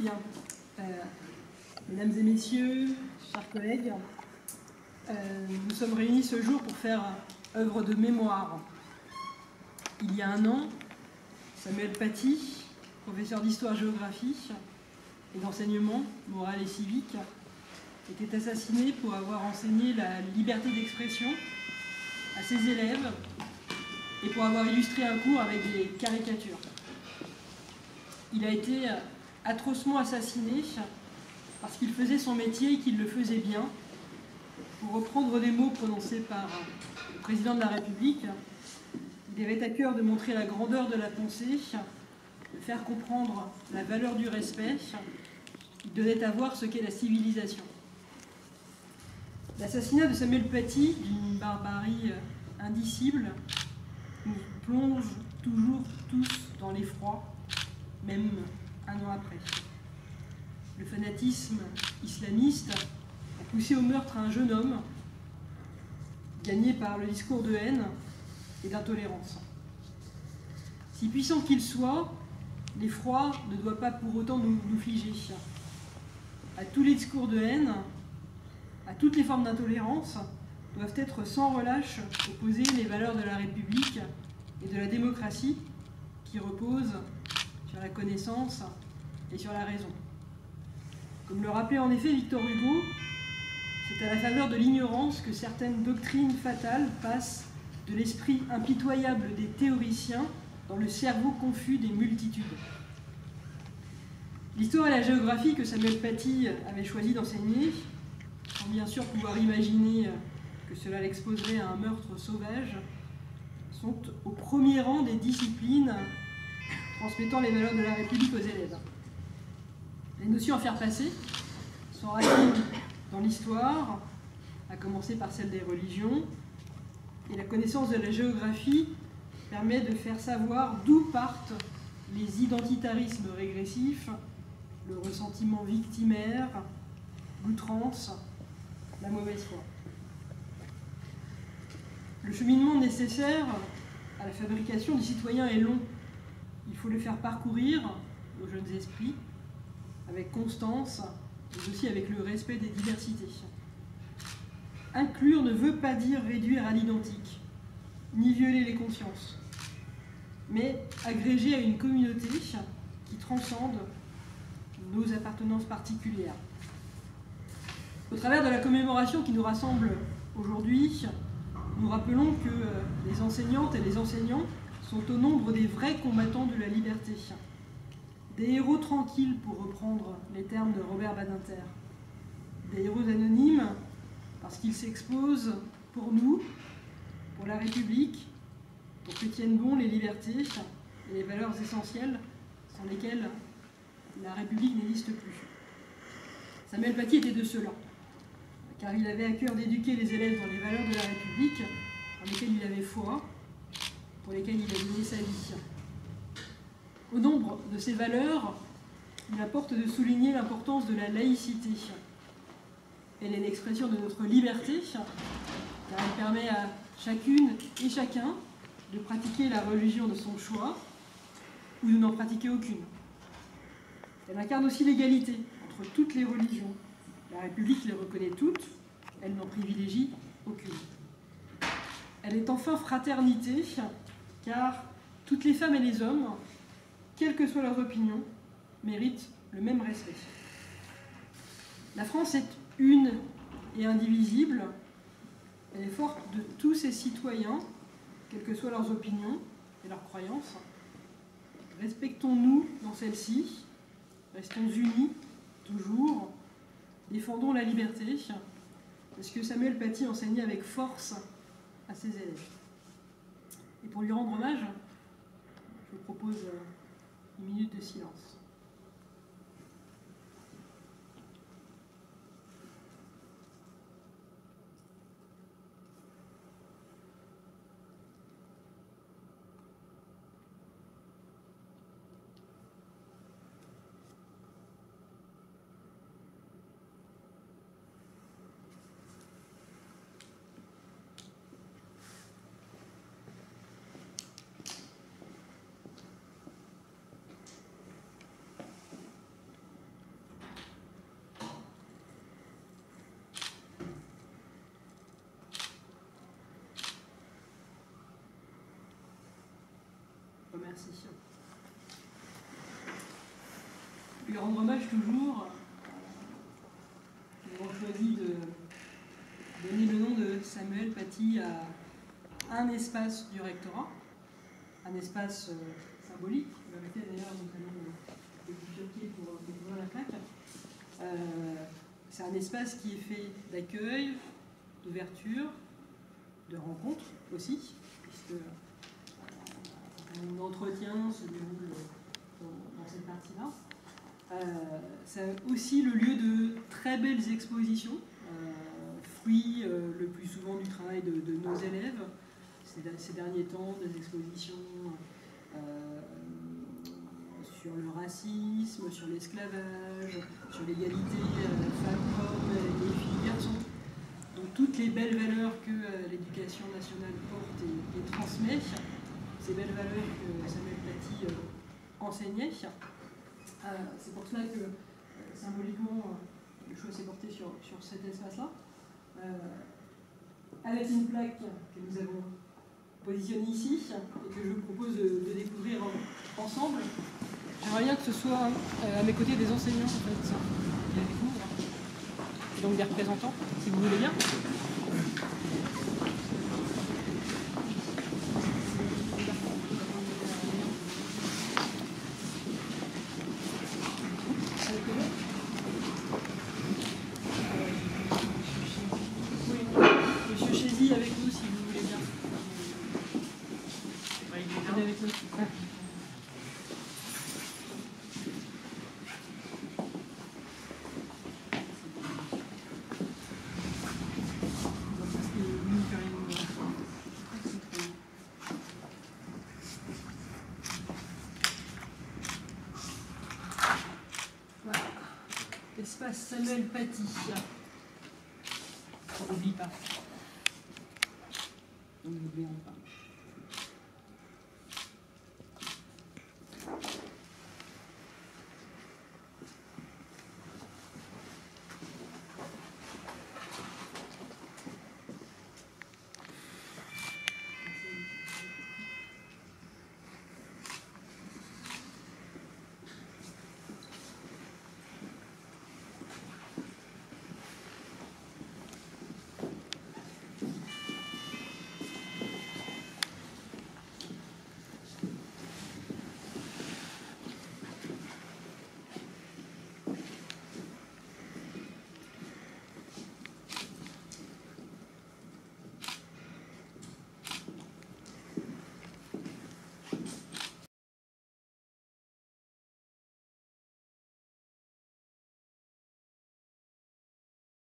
Bien. Mesdames et messieurs, chers collègues, nous sommes réunis ce jour pour faire œuvre de mémoire. Il y a un an, Samuel Paty, professeur d'histoire-géographie et d'enseignement moral et civique, était assassiné pour avoir enseigné la liberté d'expression à ses élèves et pour avoir illustré un cours avec des caricatures. Il a été atrocement assassiné parce qu'il faisait son métier et qu'il le faisait bien. Pour reprendre les mots prononcés par le président de la République, il avait à cœur de montrer la grandeur de la pensée, de faire comprendre la valeur du respect. Il devait avoir ce qu'est la civilisation. L'assassinat de Samuel Paty, d'une barbarie indicible, nous plonge toujours tous dans l'effroi, même un an après. Le fanatisme islamiste a poussé au meurtre un jeune homme, gagné par le discours de haine et d'intolérance. Si puissant qu'il soit, l'effroi ne doit pas pour autant nous figer. À tous les discours de haine, à toutes les formes d'intolérance, doivent être sans relâche opposées les valeurs de la République et de la démocratie qui reposent sur la connaissance et sur la raison. Comme le rappelait en effet Victor Hugo, c'est à la faveur de l'ignorance que certaines doctrines fatales passent de l'esprit impitoyable des théoriciens dans le cerveau confus des multitudes. L'histoire et la géographie que Samuel Paty avait choisi d'enseigner, sans bien sûr pouvoir imaginer que cela l'exposerait à un meurtre sauvage, sont au premier rang des disciplines transmettant les valeurs de la République aux élèves. Les notions à faire passer sont racines dans l'histoire, à commencer par celle des religions, et la connaissance de la géographie permet de faire savoir d'où partent les identitarismes régressifs, le ressentiment victimaire, l'outrance, la mauvaise foi. Le cheminement nécessaire à la fabrication du citoyen est long. Il faut le faire parcourir aux jeunes esprits avec constance, mais aussi avec le respect des diversités. Inclure ne veut pas dire réduire à l'identique, ni violer les consciences, mais agréger à une communauté qui transcende nos appartenances particulières. Au travers de la commémoration qui nous rassemble aujourd'hui, nous rappelons que les enseignantes et les enseignants sont au nombre des vrais combattants de la liberté. Des héros tranquilles, pour reprendre les termes de Robert Badinter. Des héros anonymes, parce qu'ils s'exposent pour nous, pour la République, pour que tiennent bon les libertés et les valeurs essentielles sans lesquelles la République n'existe plus. Samuel Paty était de ceux-là, car il avait à cœur d'éduquer les élèves dans les valeurs de la République, dans lesquelles il avait foi, pour lesquelles il a donné sa vie. Au nombre de ces valeurs, il importe de souligner l'importance de la laïcité. Elle est l'expression de notre liberté, car elle permet à chacune et chacun de pratiquer la religion de son choix ou de n'en pratiquer aucune. Elle incarne aussi l'égalité entre toutes les religions. La République les reconnaît toutes, elle n'en privilégie aucune. Elle est enfin fraternité, car toutes les femmes et les hommes, quelles que soient leurs opinions, méritent le même respect. La France est une et indivisible. Elle est forte de tous ses citoyens, quelles que soient leurs opinions et leurs croyances. Respectons-nous dans celle-ci, restons unis, toujours, défendons la liberté, parce que Samuel Paty enseignait avec force à ses élèves. Et pour lui rendre hommage, je vous propose une minute de silence. Merci. Lui rendre hommage toujours. Nous avons choisi de donner le nom de Samuel Paty à un espace du rectorat, un espace symbolique. On va mettre d'ailleurs notamment le bifurqué pour voir la plaque. C'est un espace qui est fait d'accueil, d'ouverture, de rencontres aussi, puisque un entretien se déroule dans cette partie-là. C'est aussi le lieu de très belles expositions, fruit le plus souvent du travail de nos élèves ces derniers temps, des expositions sur le racisme, sur l'esclavage, sur l'égalité femmes-hommes et filles-garçons. Donc toutes les belles valeurs que l'éducation nationale porte et transmet, ces belles valeurs que Samuel Paty enseignait. C'est pour cela que symboliquement le choix s'est porté sur cet espace-là. Avec une plaque que nous avons positionnée ici et que je vous propose de découvrir ensemble. J'aimerais bien que ce soit à mes côtés des enseignants en fait, qui la découvrent, et donc des représentants, si vous voulez bien. Avec nous si vous voulez bien. Venez avec nous. Voilà. Espace Samuel Paty. On n'oublie pas. N'oublions pas.